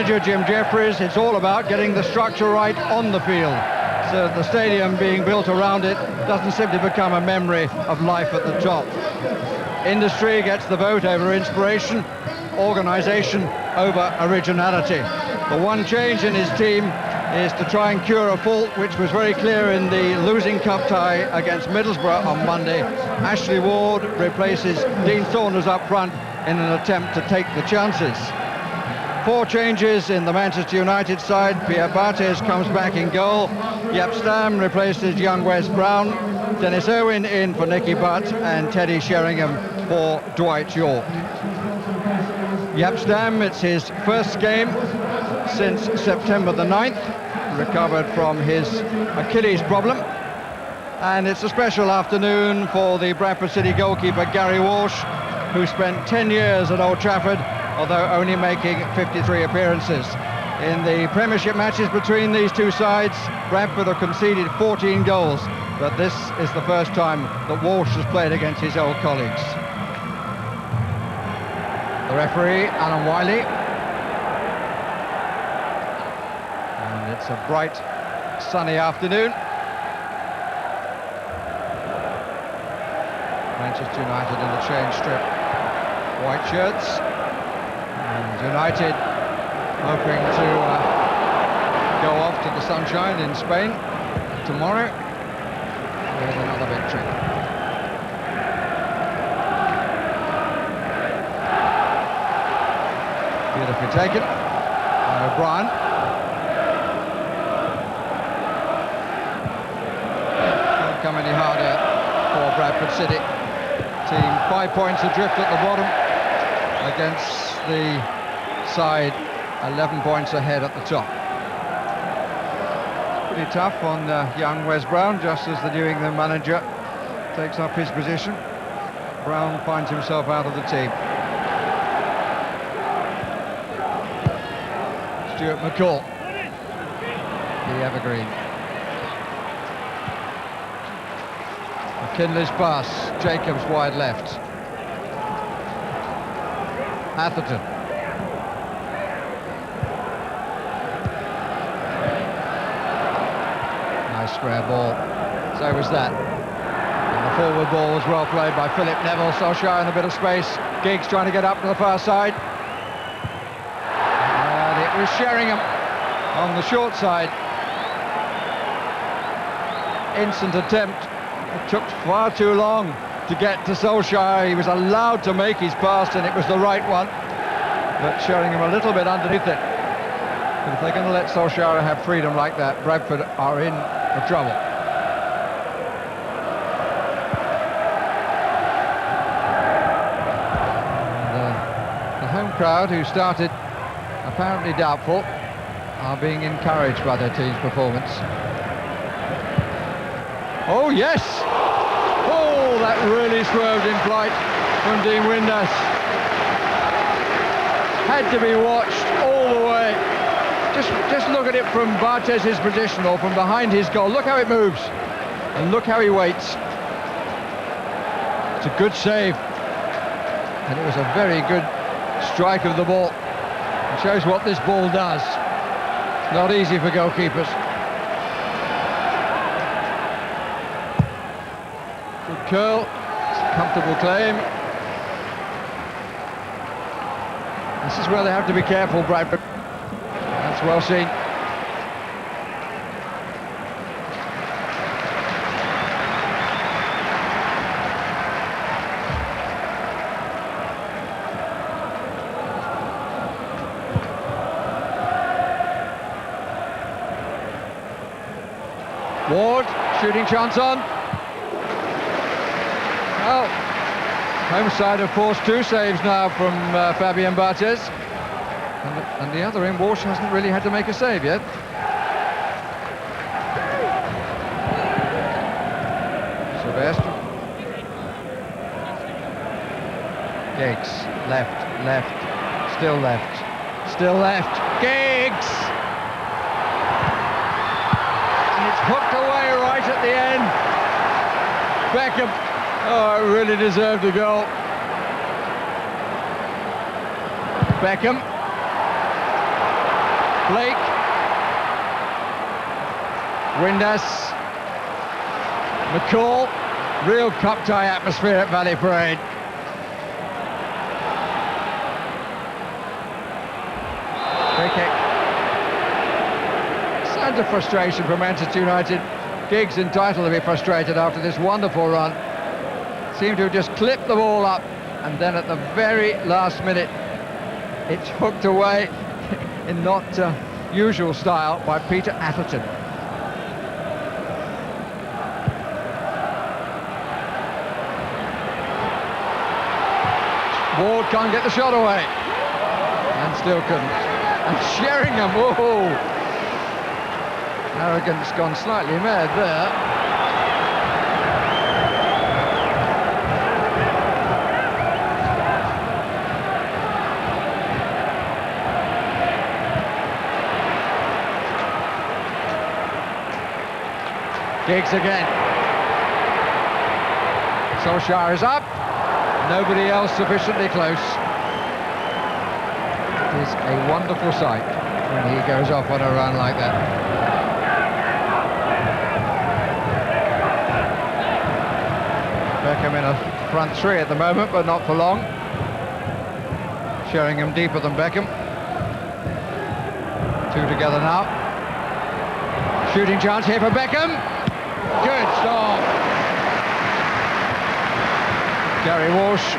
manager, Jim Jeffries, it's all about getting the structure right on the field, so the stadium being built around it doesn't simply become a memory of life at the top. Industry gets the vote over inspiration, organisation over originality. The one change in his team is to try and cure a fault which was very clear in the losing cup tie against Middlesbrough on Monday. Ashley Ward replaces Dean Saunders up front in an attempt to take the chances. 4 changes in the Manchester United side. Pierre Barthez comes back in goal. Jaap Stam replaces young Wes Brown. Dennis Owen in for Nicky Butt, and Teddy Sheringham for Dwight York. Jaap Stam, it's his first game since September the 9th, recovered from his Achilles problem. And it's a special afternoon for the Bradford City goalkeeper Gary Walsh, who spent 10 years at Old Trafford, although only making 53 appearances. In the Premiership matches between these two sides, Bradford have conceded 14 goals, but this is the first time that Walsh has played against his old colleagues. The referee, Alan Wiley. And it's a bright, sunny afternoon. Manchester United in the change strip. White shirts. And United hoping to go off to the sunshine in Spain tomorrow with another victory. Beautifully taken by O'Brien. Won't come any harder for Bradford City. Team 5 points adrift at the bottom against the side 11 points ahead at the top. Pretty tough on young Wes Brown, just as the New England manager takes up his position. Brown finds himself out of the team. Stuart McCall, the evergreen. McKinley's pass, Jacobs wide left. Atherton. Nice square ball. So was that. And the forward ball was well played by Philip Neville. Solskjaer in a bit of space. Giggs trying to get up to the far side. And it was Sheringham on the short side. Instant attempt. It took far too long to get to Solskjaer. He was allowed to make his pass, and it was the right one. But Sheringham a little bit underneath it. But if they're going to let Solskjaer have freedom like that, Bradford are in for trouble. And, the home crowd, who started apparently doubtful, are being encouraged by their team's performance. Oh, yes! Oh, that really swerved in flight from Dean Windass. Had to be watched all the way. Just look at it from Bartez's position, or from behind his goal. Look how it moves, and look how he waits. It's a good save, and it was a very good strike of the ball. It shows what this ball does. It's not easy for goalkeepers. Good curl, it's a comfortable claim. This is where they have to be careful, Bradford. That's well seen. Ward, shooting chance on. Well, home side have forced 2 saves now from Fabien Barthez. And the other end, Walsh hasn't really had to make a save yet. Sylvestre. Giggs, left, still left. Giggs! And it's hooked away right at the end. Beckham, oh, it really deserved a goal. Blake. Windass. McCall. Real cup tie atmosphere at Valley Parade. Free kick. Signs of frustration from Manchester United. Giggs entitled to be frustrated after this wonderful run. Seemed to have just clipped the ball up, and then at the very last minute it's hooked away in not usual style by Peter Atherton. Ward can't get the shot away, and still couldn't. And Sheringham, whoa! Arrogance gone slightly mad there. Giggs again. Solskjaer is up. Nobody else sufficiently close. It is a wonderful sight when he goes off on a run like that. Beckham in a front three at the moment, but not for long. Sheringham deeper than Beckham. Two together now. Shooting chance here for Beckham. Good stop. Gary Walsh,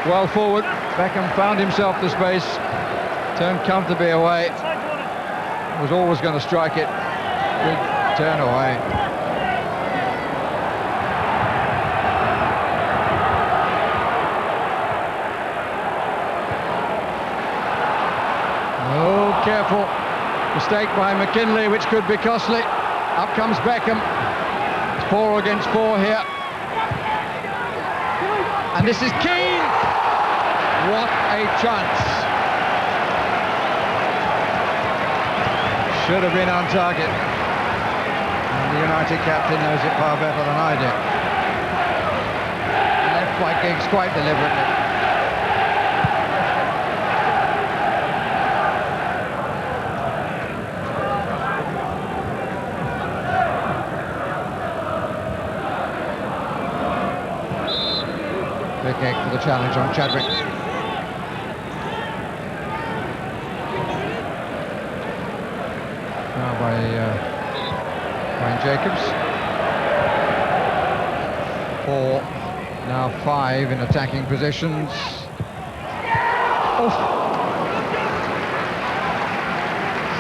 well forward. Beckham found himself the space, turned comfortably away. Was always going to strike it. Good turn away. Oh, careful. Mistake by McKinley, which could be costly. Up comes Beckham. It's 4 against 4 here. And this is Keane. What a chance. Should have been on target. And the United captain knows it far better than I do. Left by Giggs quite deliberately. Big egg for the challenge on Chadwick. Now by Ryan Jacobs. 4, now 5 in attacking positions. Oh.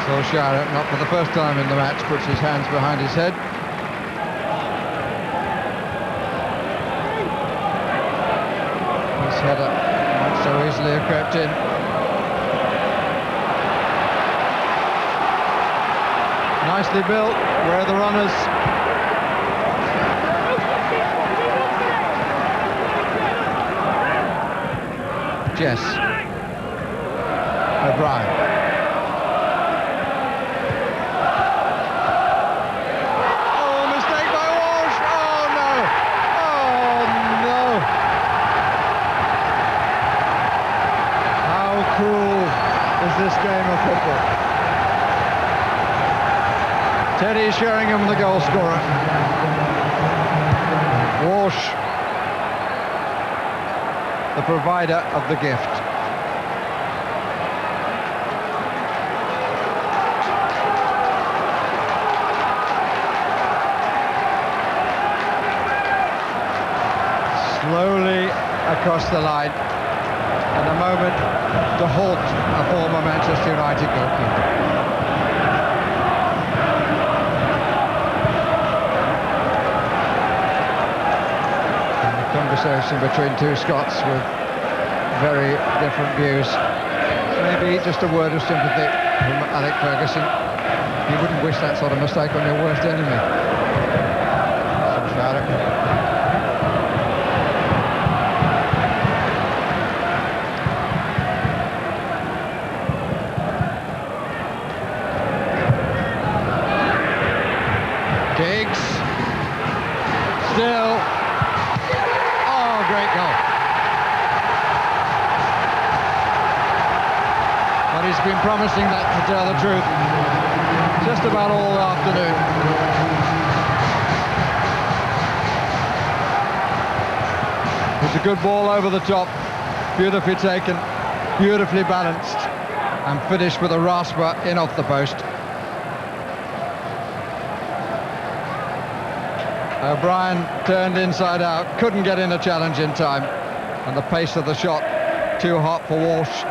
Solskjaer, not for the first time in the match, puts his hands behind his head. Header might so easily have crept in. Nicely built. Where are the runners? Jess. O'Brien. This game of football. Teddy Sheringham, the goal scorer. Walsh, the provider of the gift. Slowly across the line. And a moment to halt a former Manchester United goalkeeper. And the conversation between two Scots with very different views. Maybe just a word of sympathy from Alec Ferguson. You wouldn't wish that sort of mistake on your worst enemy. Giggs, still, oh, great goal. But he's been promising that, to tell the truth, just about all afternoon. It's a good ball over the top, beautifully taken, beautifully balanced, and finished with a rasper in off the post. O'Brien turned inside out, couldn't get in a challenge in time, and the pace of the shot too hot for Walsh.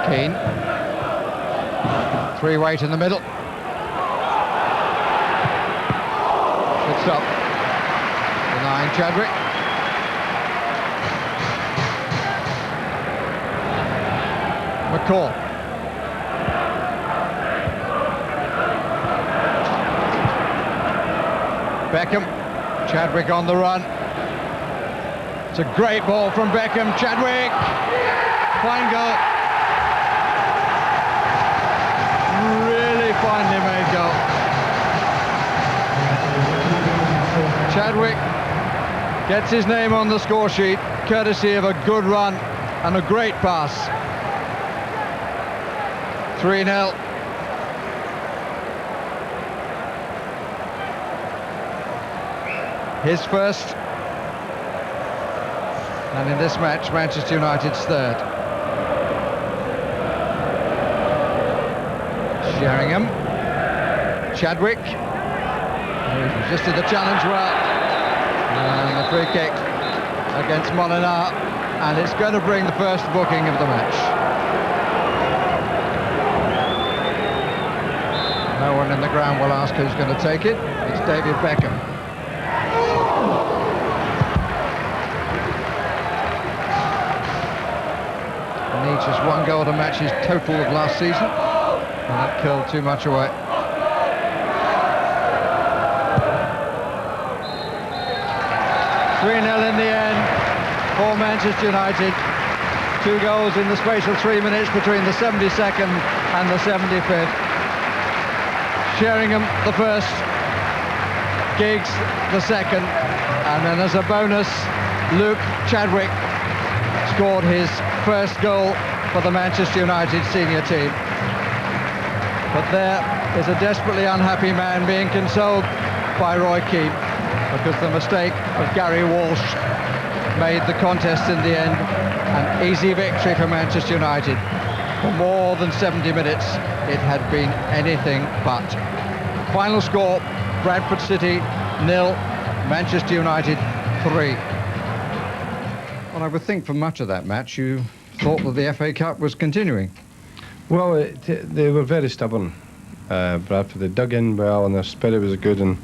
Keane, three weight in the middle. Good stop. Denying Chadwick. McCall. Beckham. Chadwick on the run. It's a great ball from Beckham. Chadwick. Fine goal. Really finely made goal. Chadwick gets his name on the score sheet courtesy of a good run and a great pass. 3-0. His first, and in this match Manchester United's third. Sheringham, Chadwick, resisted the challenge well, and the free kick against Molinar, and it's going to bring the first booking of the match. No one in the ground will ask who's going to take it. It's David Beckham. Needs just one goal to match his total of last season. And that killed too much away. (3-0) in the end for Manchester United. 2 goals in the space of 3 minutes between the 72nd and the 75th. Sheringham the first, Giggs the second, and then as a bonus, Luke Chadwick scored his first goal for the Manchester United senior team. But there is a desperately unhappy man being consoled by Roy Keane, because the mistake of Gary Walsh made the contest in the end an easy victory for Manchester United. For more than 70 minutes, it had been anything but. Final score, Bradford City 0, Manchester United 3. Well, I would think for much of that match you thought that the FA Cup was continuing. Well, they were very stubborn, Bradford. They dug in well and their spirit was good, and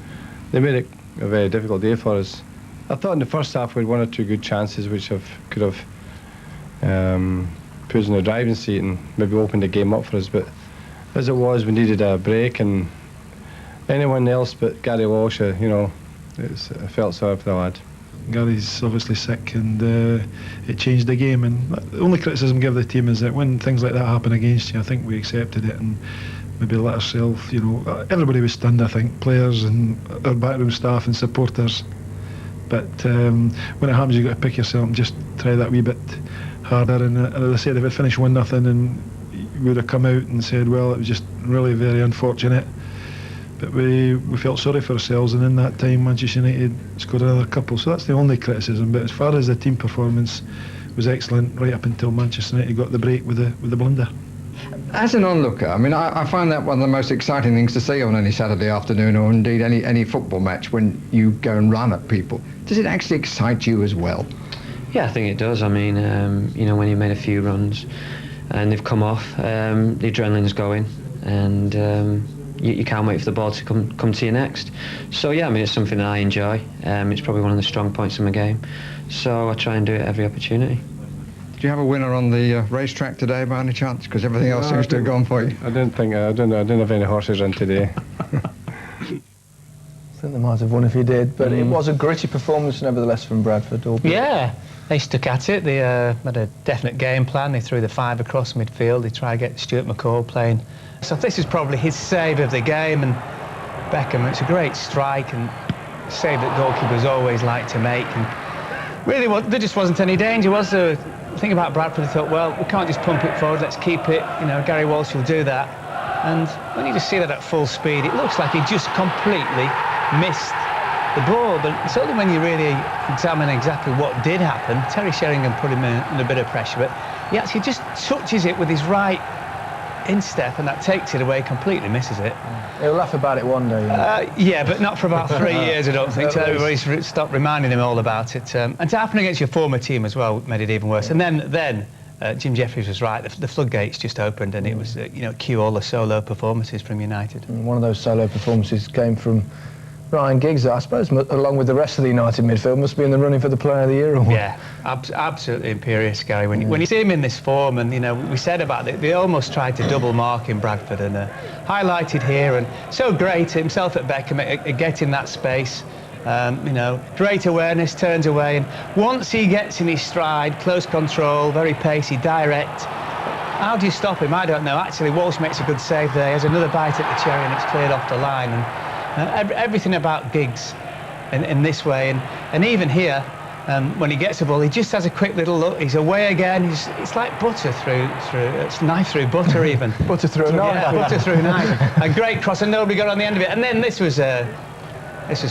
they made it a very difficult day for us. I thought in the first half we had 1 or 2 good chances which could have put us in the driving seat and maybe opened the game up for us, but as it was, we needed a break, and anyone else but Gary Walsh, you know, I felt sorry for the lad. Gary's obviously sick, and it changed the game, and the only criticism I give the team is that when things like that happen against you, I think we accepted it and maybe let ourselves, you know, everybody was stunned, I think, players and our backroom staff and supporters, but when it happens you've got to pick yourself and just try that wee bit harder, and as I said, if it finished 1-0 and we would have come out and said, well, it was just really very unfortunate. But we felt sorry for ourselves, and in that time Manchester United scored another couple, so that's the only criticism. But as far as the team performance was excellent right up until Manchester United got the break with the blunder. As an onlooker, I mean, I find that one of the most exciting things to see on any Saturday afternoon, or indeed any football match, when you go and run at people. Does it actually excite you as well? Yeah, I think it does. I mean, you know, when you made a few runs and they've come off, the adrenaline's going, and you can't wait for the ball to come to you next. So yeah, I mean, it's something that I enjoy. It's probably one of the strong points of my game, so I try and do it every opportunity. Do you have a winner on the racetrack today by any chance? Because everything else seems to have gone for you. I didn't have any horses in today. I think they might have won if you did, but it was a gritty performance nevertheless from Bradford. Yeah, They stuck at it. They had a definite game plan. They threw the 5 across midfield. They tried to get Stuart McCall playing. So this is probably his save of the game. And Beckham, it's a great strike and save that goalkeepers always like to make. And really, there just wasn't any danger, was there? The thing about Bradford, they thought, well, we can't just pump it forward. Let's keep it. You know, Gary Walsh will do that. And when you just see that at full speed, it looks like he just completely missed the ball. But it's only when you really examine exactly what did happen. Terry Sheringham put him in a bit of pressure, but he actually just touches it with his right instep, and that takes it away, completely misses it. He'll laugh about it one day. Yeah, but not for about 3 years, I don't think, till everybody's stopped reminding him all about it. And to happen against your former team as well made it even worse. And then Jim Jeffries was right. The floodgates just opened, and it was, you know, cue all the solo performances from United. And one of those solo performances came from Ryan Giggs, I suppose, along with the rest of the United midfield, must be in the running for the Player of the Year award. Yeah, absolutely imperious, Gary. When you see him in this form, and you know, we said about it, they almost tried to double mark in Bradford, and highlighted here, and so great himself at Beckham at getting that space. You know, great awareness, turns away, and once he gets in his stride, close control, very pacey, direct. How do you stop him? I don't know. Actually, Walsh makes a good save there. He has another bite at the cherry, and it's cleared off the line. And everything about Giggs in this way, and even here, when he gets the ball, he just has a quick little look. He's away again. It's like butter through it's knife through butter even. Butter through a knife. Yeah, butter through a knife. A great cross, and nobody got on the end of it. And then this was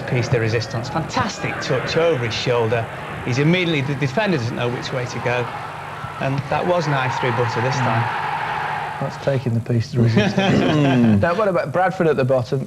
piece de resistance. Fantastic touch over his shoulder. He's immediately, the defender doesn't know which way to go, and that was knife through butter this time. That's taking the piece de resistance. Now, what about Bradford at the bottom?